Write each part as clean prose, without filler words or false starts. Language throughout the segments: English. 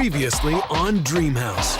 Previously on Dream House.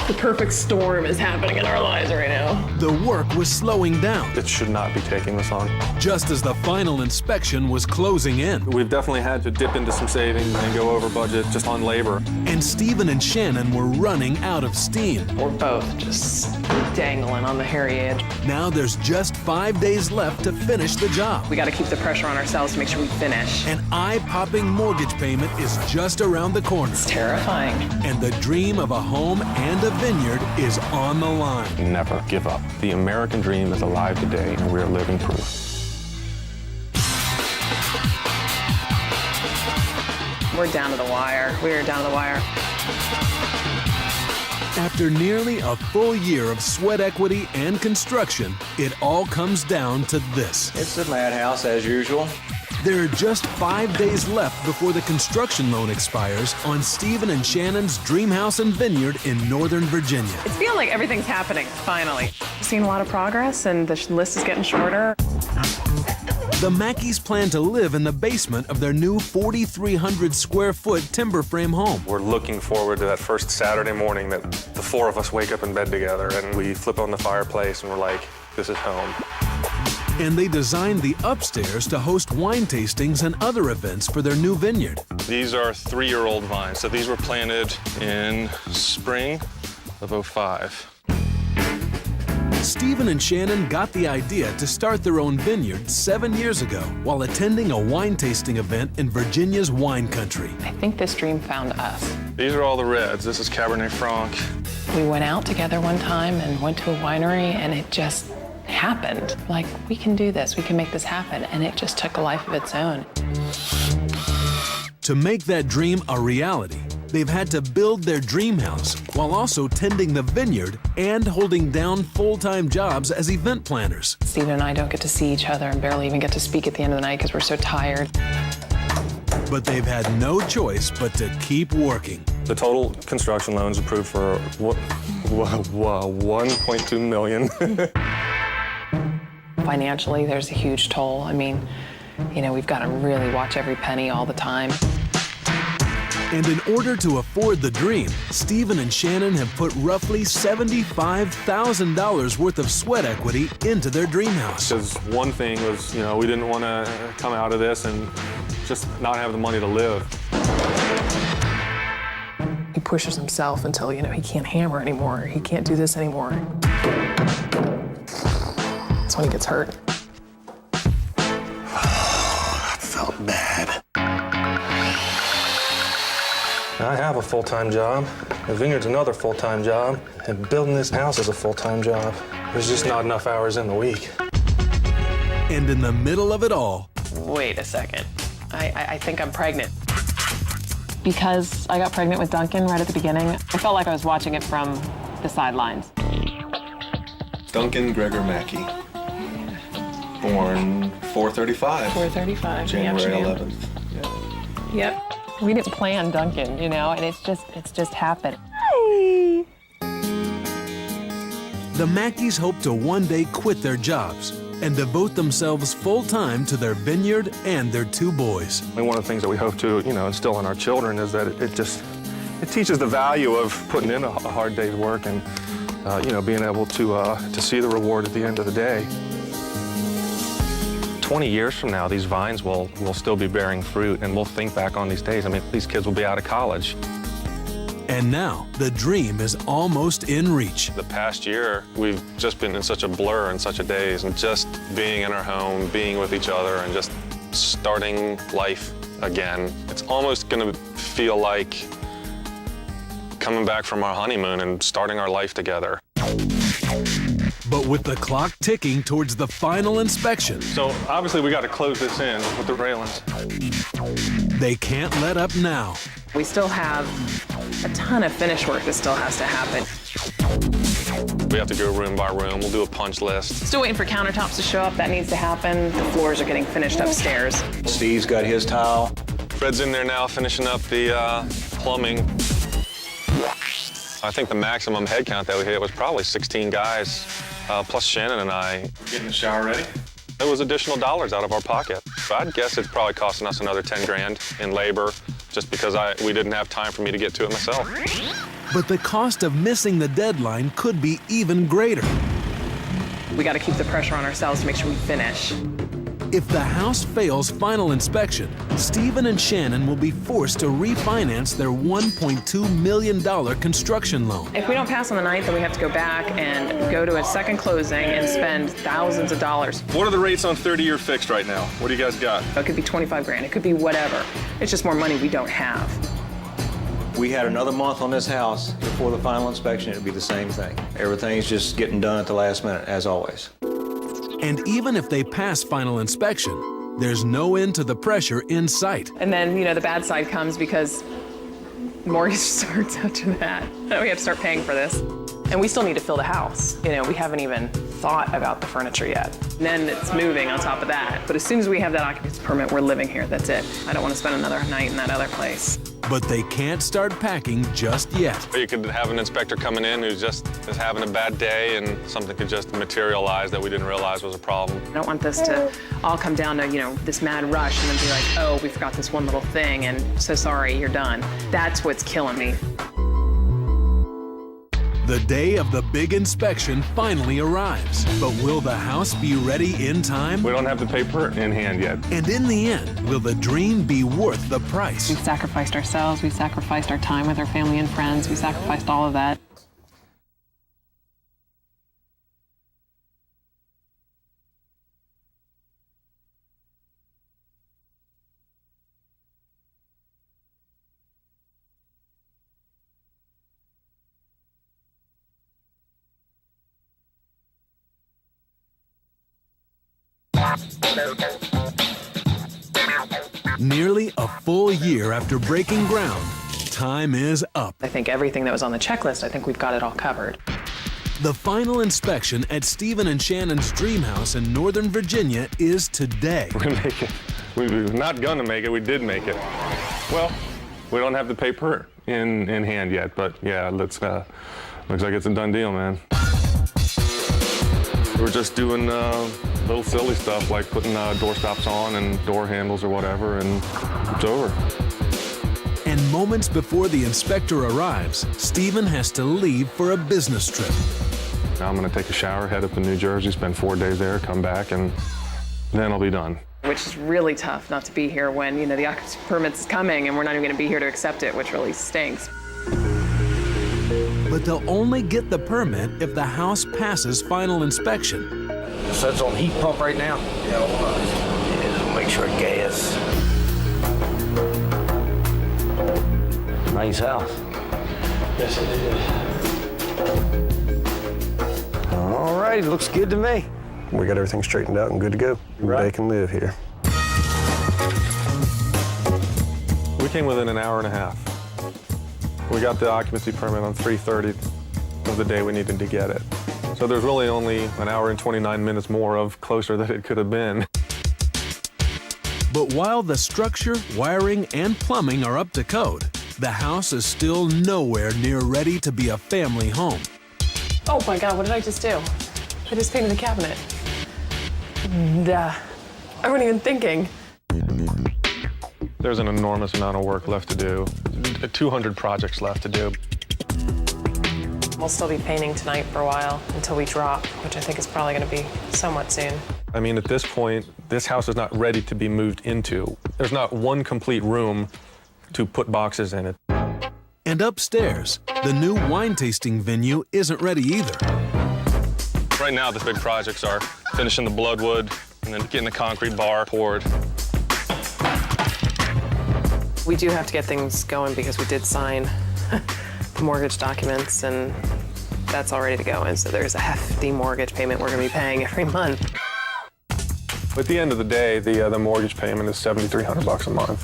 The perfect storm is happening in our lives right now. The work was slowing down. It should not be taking this on. Just as the final inspection was closing in. We've definitely had to dip into some savings and go over budget just on labor. And Stephen and Shannon were running out of steam. We're both just dangling on the hairy edge. Now there's just 5 days left to finish the job. We got to keep the pressure on ourselves to make sure we finish. An eye-popping mortgage payment is just around the corner. It's terrifying. And the dream of a home and a vineyard is on the line. Never give up. The American dream is alive today, and we're living proof. We're down to the wire. We're down to the wire. After nearly a full year of sweat equity and construction, it all comes down to this. It's a madhouse as usual. There are just 5 days left before the construction loan expires on Stephen and Shannon's dream house and vineyard in Northern Virginia. It's feeling like everything's happening, finally. We've seen a lot of progress, and the list is getting shorter. The Mackeys plan to live in the basement of their new 4,300 square foot timber frame home. We're looking forward to that first Saturday morning that the four of us wake up in bed together and we flip on the fireplace and we're like, this is home. And they designed the upstairs to host wine tastings and other events for their new vineyard. These are 3-year-old vines, so these were planted in spring of '05. Stephen and Shannon got the idea to start their own vineyard 7 years ago while attending a wine tasting event in Virginia's wine country. I think this dream found us. These are all the reds. This is Cabernet Franc. We went out together one time and went to a winery, and it just happened. Like, we can do this, we can make this happen, and it just took a life of its own. To make that dream a reality, they've had to build their dream house while also tending the vineyard and holding down full-time jobs as event planners. Stephen and I don't get to see each other and barely even get to speak at the end of the night because we're so tired. But they've had no choice but to keep working. The total construction loans approved for $1.2 million. Financially, there's a huge toll. I mean, you know, we've got to really watch every penny all the time. And in order to afford the dream, Stephen and Shannon have put roughly $75,000 worth of sweat equity into their dream house. Because one thing was, you know, we didn't want to come out of this and just not have the money to live. He pushes himself until, you know, he can't hammer anymore. He can't do this anymore. That's when he gets hurt. I felt bad. I have a full-time job. The vineyard's another full-time job. And building this house is a full-time job. There's just not enough hours in the week. And in the middle of it all, Wait a second. I think I'm pregnant. Because I got pregnant with Duncan right at the beginning, I felt like I was watching it from the sidelines. Duncan Gregor Mackey, born 4:35. 4:35. January 11th. Yep. We didn't plan Duncan, you know, and it's just happened. the Mackeys hope to one day quit their jobs and devote themselves full-time to their vineyard and their 2 boys. One of the things that we hope to, instill in our children is that it teaches the value of putting in a hard day's work and, being able to see the reward at the end of the day. 20 years from now, these vines will still be bearing fruit, and we'll think back on these days. I mean, these kids will be out of college. And now, the dream is almost in reach. The past year, we've just been in such a blur and such a daze, and just being in our home, being with each other, and just starting life again. It's almost gonna feel like coming back from our honeymoon and starting our life together. But with the clock ticking towards the final inspection, So obviously we got to close this in with the railings. they can't let up now. We still have a ton of finish work that still has to happen. We have to go room by room. We'll do a punch list. Still waiting for countertops to show up. That needs to happen. The floors are getting finished upstairs. Steve's got his tile. Fred's in there now finishing up the plumbing. I think the maximum head count that we hit was probably 16 guys, plus Shannon and I. Getting the shower ready? It was additional dollars out of our pocket. I'd guess it's probably costing us another 10 grand in labor, just because we didn't have time for me to get to it myself. But the cost of missing the deadline could be even greater. We got to keep the pressure on ourselves to make sure we finish. If the house fails final inspection, Stephen and Shannon will be forced to refinance their $1.2 million construction loan. If we don't pass on the 9th, then we have to go back and go to a second closing and spend thousands of dollars. What are the rates on 30-year fixed right now? What do you guys got? It could be 25 grand, it could be whatever. It's just more money we don't have. We had another month on this house before the final inspection. It would be the same thing. Everything's just getting done at the last minute, as always. And even if they pass final inspection, there's no end to the pressure in sight. And then, the bad side comes because mortgage starts after that. We have to start paying for this. And we still need to fill the house. We haven't even thought about the furniture yet. And then it's moving on top of that. But as soon as we have that occupancy permit, we're living here. That's it. I don't want to spend another night in that other place. But they can't start packing just yet. You could have an inspector coming in who just is having a bad day and something could just materialize that we didn't realize was a problem. I don't want this to all come down to, this mad rush and then be like, oh, we forgot this one little thing and so sorry, you're done. That's what's killing me. The day of the big inspection finally arrives. But will the house be ready in time? We don't have the paper in hand yet. And in the end, will the dream be worth the price? We've sacrificed ourselves, we sacrificed our time with our family and friends, we sacrificed all of that. Nearly a full year after breaking ground, time is up. I think everything that was on the checklist, I think we've got it all covered. The final inspection at Stephen and Shannon's dream house in Northern Virginia is today. We're gonna make it. We were not gonna make it, we did make it. Well, we don't have the paper in hand yet, but yeah, looks like it's a done deal, man. We're just doing little silly stuff like putting door stops on and door handles or whatever, and it's over. And moments before the inspector arrives, Stephen has to leave for a business trip. Now I'm gonna take a shower, head up to New Jersey, spend 4 days there, come back, and then I'll be done. Which is really tough not to be here when, the occupancy permit's coming and we're not even gonna be here to accept it, which really stinks. But they'll only get the permit if the house passes final inspection. So it's on heat pump right now? Yeah, we'll make sure it gas. Nice house. Yes, it is. All right, looks good to me. We got everything straightened out and good to go. Right. They can live here. We came within an hour and a half. We got the occupancy permit on 3:30 of the day we needed to get it. So there's really only an hour and 29 minutes more of closer than it could have been. But while the structure, wiring, and plumbing are up to code, the house is still nowhere near ready to be a family home. Oh my God, what did I just do? I just painted the cabinet. Duh. I wasn't even thinking. There's an enormous amount of work left to do, 200 projects left to do. We'll still be painting tonight for a while until we drop, which I think is probably gonna be somewhat soon. I mean, at this point, this house is not ready to be moved into. There's not one complete room to put boxes in it. And upstairs, the new wine tasting venue isn't ready either. Right now, the big projects are finishing the bloodwood and then getting the concrete bar poured. We do have to get things going because we did sign the mortgage documents and that's all ready to go. And so there's a hefty mortgage payment we're gonna be paying every month. At the end of the day, the mortgage payment is $7,300 a month.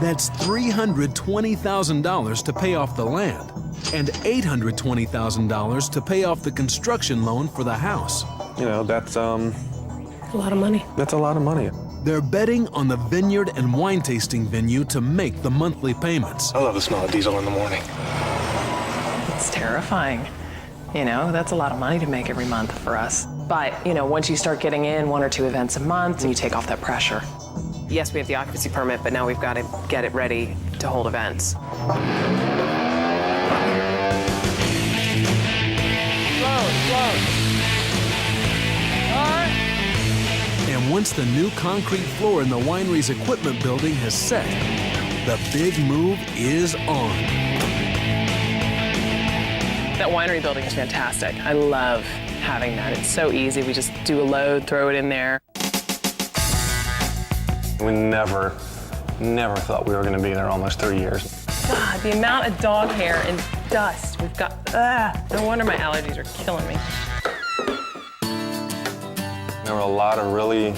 That's $320,000 to pay off the land and $820,000 to pay off the construction loan for the house. That's A lot of money. that's a lot of money. They're betting on the vineyard and wine tasting venue to make the monthly payments. I love the smell of diesel in the morning. It's terrifying. That's a lot of money to make every month for us. But, once you start getting in 1 or 2 events a month, and you take off that pressure. Yes, we have the occupancy permit, but now we've got to get it ready to hold events. And once the new concrete floor in the winery's equipment building has set, the big move is on. That winery building is fantastic. I love having that. It's so easy. We just do a load, throw it in there. We never thought we were going to be there almost 3 years. God, the amount of dog hair and dust we've got. No wonder my allergies are killing me. There were a lot of really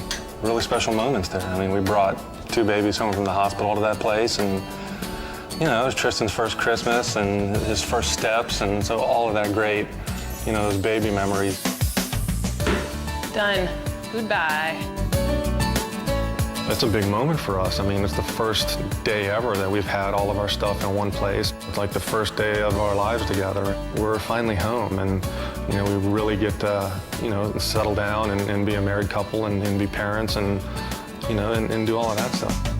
special moments there. I mean, we brought 2 babies home from the hospital to that place, and you know, it was Tristan's first Christmas and his first steps, and so all of that great, you know, those baby memories. Done. Goodbye. It's a big moment for us. I mean, it's the first day ever that we've had all of our stuff in one place. It's like the first day of our lives together. We're finally home, and you know, we really get to, you know, settle down and be a married couple and be parents and, you know, and do all of that stuff.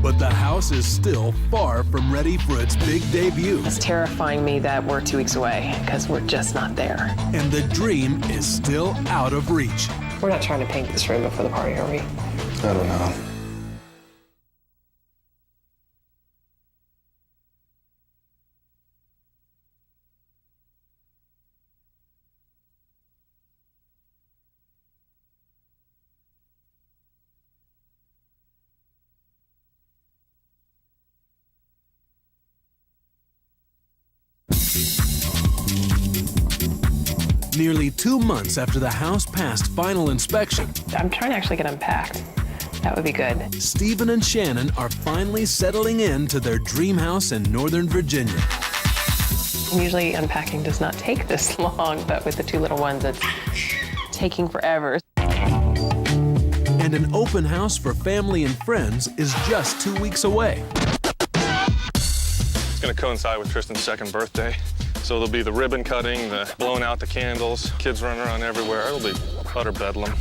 But the house is still far from ready for its big debut. It's terrifying me that we're 2 weeks away because we're just not there. And the dream is still out of reach. We're not trying to paint this room before the party, are we? I don't know. Nearly 2 months after the house passed final inspection, I'm trying to actually get unpacked. That would be good. Stephen and Shannon are finally settling in to their dream house in Northern Virginia. Usually unpacking does not take this long, but with the 2 little ones, it's taking forever. And an open house for family and friends is just 2 weeks away. It's going to coincide with Tristan's 2nd birthday. So there'll be the ribbon cutting, the blowing out the candles, kids running around everywhere. It'll be utter bedlam.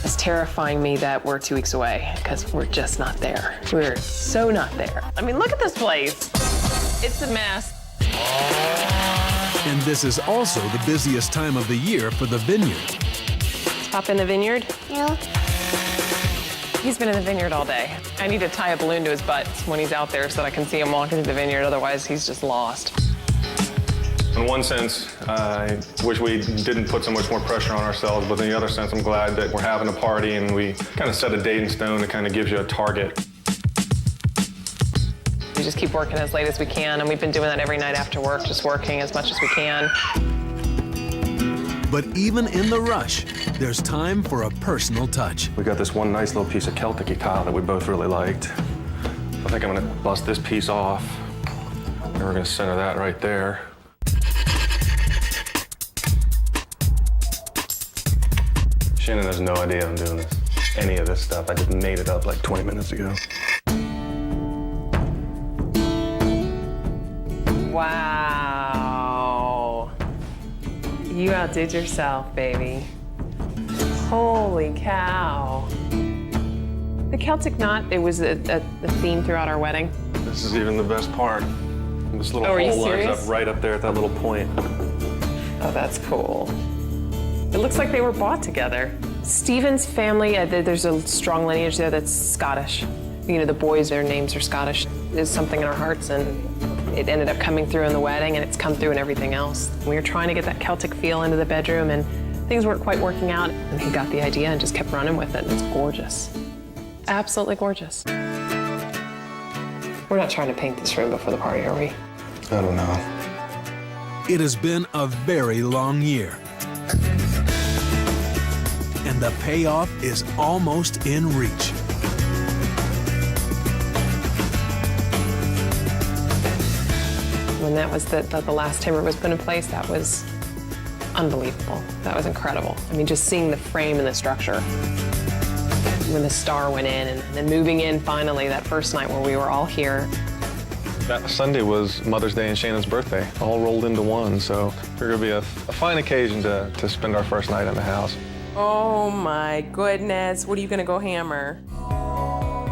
It's terrifying me that we're 2 weeks away because we're just not there. We're so not there. I mean, look at this place. It's a mess. And this is also the busiest time of the year for the vineyard. Let's pop in the vineyard. Yeah. He's been in the vineyard all day. I need to tie a balloon to his butt when he's out there so that I can see him walking through the vineyard. Otherwise, he's just lost. In one sense, I wish we didn't put so much more pressure on ourselves, but in the other sense, I'm glad that we're having a party and we kind of set a date in stone that kind of gives you a target. We just keep working as late as we can, and we've been doing that every night after work, just working as much as we can. But even in the rush, there's time for a personal touch. We got this one nice little piece of Celtic tile that we both really liked. I think I'm gonna bust this piece off, and we're gonna center that right there. Shannon has no idea I'm doing this, any of this stuff. I just made it up like 20 minutes ago. Wow. You outdid yourself, baby. Holy cow. The Celtic knot, it was a theme throughout our wedding. This is even the best part. This little Oh, are you hole lines serious? up right up there at that little point. Oh, that's cool. It looks like they were bought together. Stephen's family, there's a strong lineage there that's Scottish. You know, the boys, their names are Scottish. There's something in our hearts, and it ended up coming through in the wedding, and it's come through in everything else. We were trying to get that Celtic feel into the bedroom, and things weren't quite working out. And he got the idea and just kept running with it, and it's gorgeous. Absolutely gorgeous. We're not trying to paint this room before the party, are we? I don't know. It has been a very long year. And the payoff is almost in reach. When that was the last timber was put in place, that was unbelievable. That was incredible. I mean, just seeing the frame and the structure. When the star went in, and then moving in finally that first night where we were all here. That Sunday was Mother's Day and Shannon's birthday, all rolled into one, so it's going to be a fine occasion to spend our first night in the house. Oh my goodness. What are you gonna go hammer?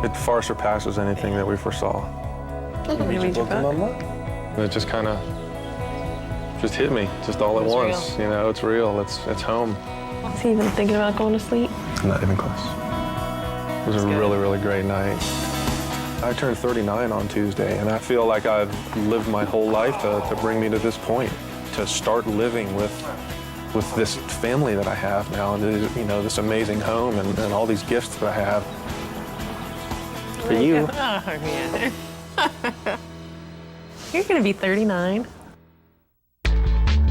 It far surpasses anything that we foresaw. Read your book? And it just kind of just hit me, just all at once. Real. You know, it's real. It's home. Is he even thinking about going to sleep? Not even close. It was a really, really great night. I turned 39 on Tuesday, and I feel like I've lived my whole life to bring me to this point, to start living with this family that I have now, and this amazing home and all these gifts that I have. For you. Oh, man. You're gonna be 39.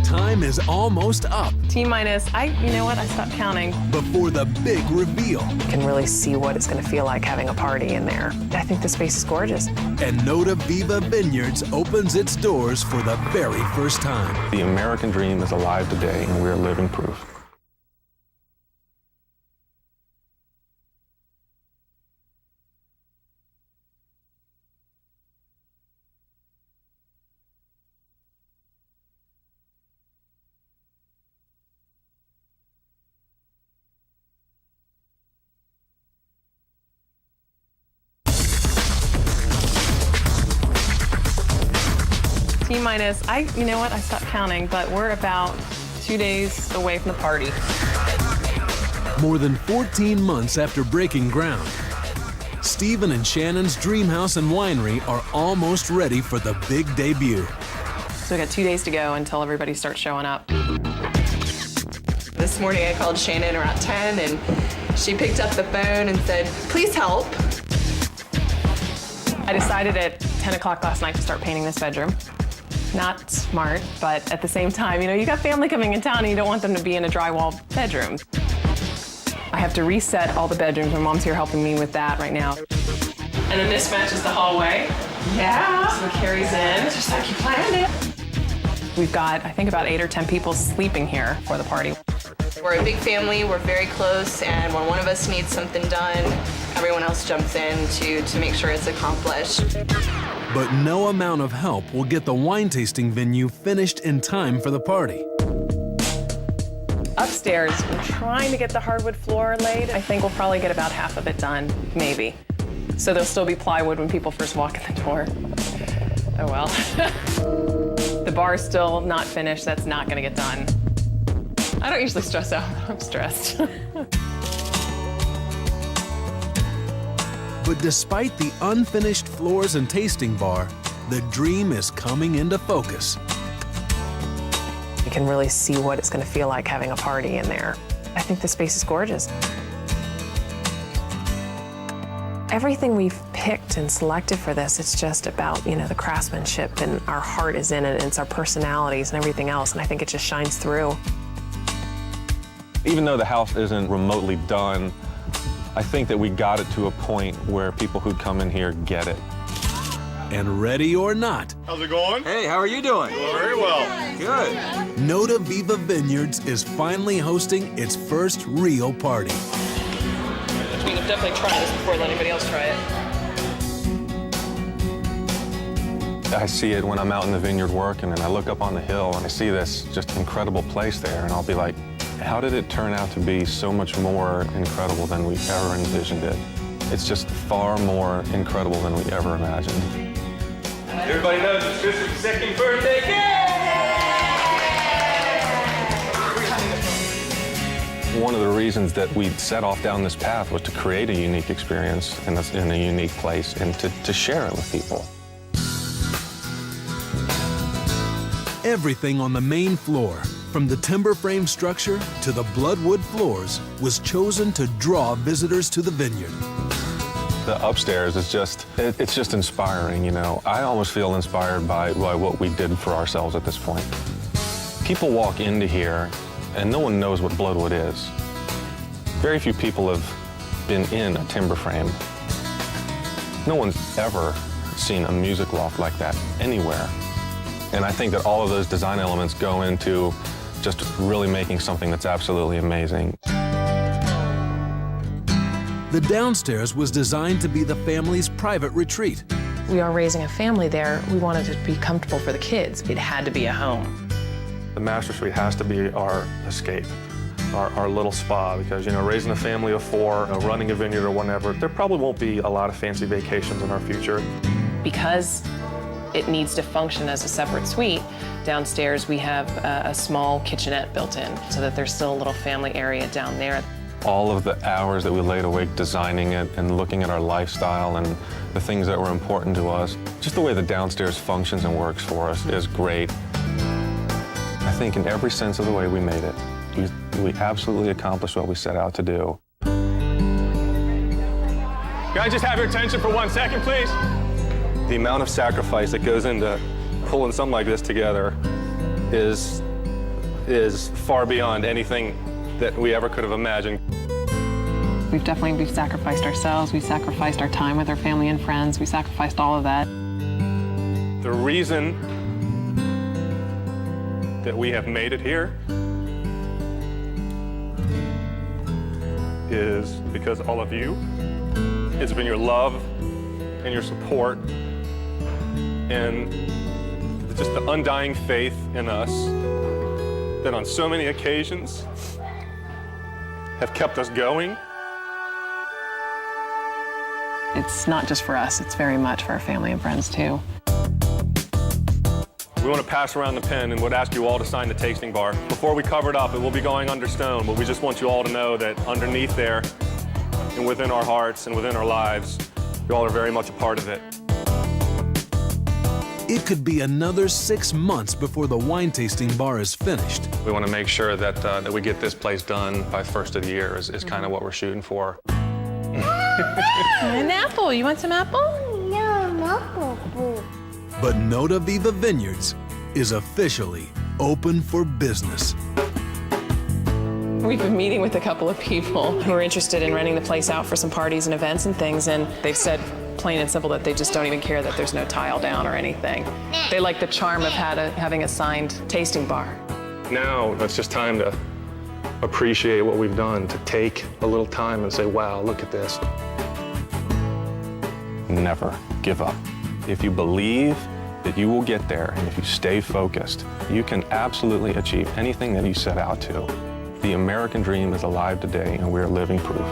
Time is almost up T-minus, you know what? I stopped counting. before the big reveal. You can really see what it's gonna feel like having a party in there. I think the space is gorgeous. And Notaviva Vineyards opens its doors for the very first time. The American dream is alive today, and we're living proof. T-minus, you know what? I stopped counting, but we're about 2 days away from the party. More than 14 months after breaking ground, Stephen and Shannon's dream house and winery are almost ready for the big debut. So we got 2 days to go until everybody starts showing up. This morning I called Shannon around 10 and she picked up the phone and said, please help. I decided at 10 o'clock last night to start painting this bedroom. Not smart, but at the same time, you got family coming in town and you don't want them to be in a drywall bedroom. I have to reset all the bedrooms. My mom's here helping me with that right now. And then this matches the hallway. Yeah. So it carries in, just like you planned it. We've got, I think, about 8 or 10 people sleeping here for the party. We're a big family, we're very close, and when one of us needs something done, everyone else jumps in to make sure it's accomplished. But no amount of help will get the wine tasting venue finished in time for the party. Upstairs, we're trying to get the hardwood floor laid. I think we'll probably get about half of it done, maybe. So there'll still be plywood when people first walk in the door. Oh well. The bar's still not finished, that's not gonna get done. I don't usually stress out, but I'm stressed. But despite the unfinished floors and tasting bar, the dream is coming into focus. You can really see what it's gonna feel like having a party in there. I think the space is gorgeous. Everything we've picked and selected for this, it's just about, the craftsmanship, and our heart is in it, and it's our personalities and everything else, and I think it just shines through. Even though the house isn't remotely done, I think that we got it to a point where people who come in here get it. And ready or not, How's it going? Hey, how are you doing? Doing very well. Good. Notaviva Vineyards is finally hosting its first real party. We can definitely try this before let anybody else try it. I see it when I'm out in the vineyard working, and I look up on the hill and I see this just incredible place there, and I'll be like, how did it turn out to be so much more incredible than we ever envisioned it? It's just far more incredible than we ever imagined. Everybody knows it's Chris's second birthday. One of the reasons that we set off down this path was to create a unique experience in a unique place and to share it with people. Everything on the main floor, from the timber frame structure to the bloodwood floors, was chosen to draw visitors to the vineyard. The upstairs is it's just inspiring, I almost feel inspired by what we did for ourselves at this point. People walk into here and no one knows what bloodwood is. Very few people have been in a timber frame. No one's ever seen a music loft like that anywhere. And I think that all of those design elements go into just really making something that's absolutely amazing. The downstairs was designed to be the family's private retreat. We are raising a family there. We wanted it to be comfortable for the kids. It had to be a home. The master suite has to be our escape. our little spa, because, you know, raising a family of 4, running a vineyard or whatever, there probably won't be a lot of fancy vacations in our future. Because it needs to function as a separate suite, downstairs we have a small kitchenette built in so that there's still a little family area down there. All of the hours that we laid awake designing it and looking at our lifestyle and the things that were important to us, just the way the downstairs functions and works for us is great. I think in every sense of the way we made it, we absolutely accomplished what we set out to do. Can I just have your attention for 1 second, please? The amount of sacrifice that goes into pulling something like this together is far beyond anything that we ever could have imagined. We've sacrificed ourselves, we sacrificed our time with our family and friends, we sacrificed all of that. The reason that we have made it here is because all of you. It's been your love and your support and just the undying faith in us that on so many occasions have kept us going. It's not just for us, it's very much for our family and friends too. We want to pass around the pen and would ask you all to sign the tasting bar. Before we cover it up, it will be going under stone, but we just want you all to know that underneath there and within our hearts and within our lives, you all are very much a part of it. It could be another 6 months before the wine tasting bar is finished. We want to make sure that we get this place done by first of the year is kind of what we're shooting for. An apple, you want some apple? But Notaviva Vineyards is officially open for business. We've been meeting with a couple of people who are interested in renting the place out for some parties and events and things, and they've said plain and simple that they just don't even care that there's no tile down or anything. They like the charm of having a signed tasting bar. Now it's just time to appreciate what we've done, to take a little time and say, wow, look at this. Never give up. If you believe that you will get there, and if you stay focused, you can absolutely achieve anything that you set out to. The American dream is alive today, and we're living proof.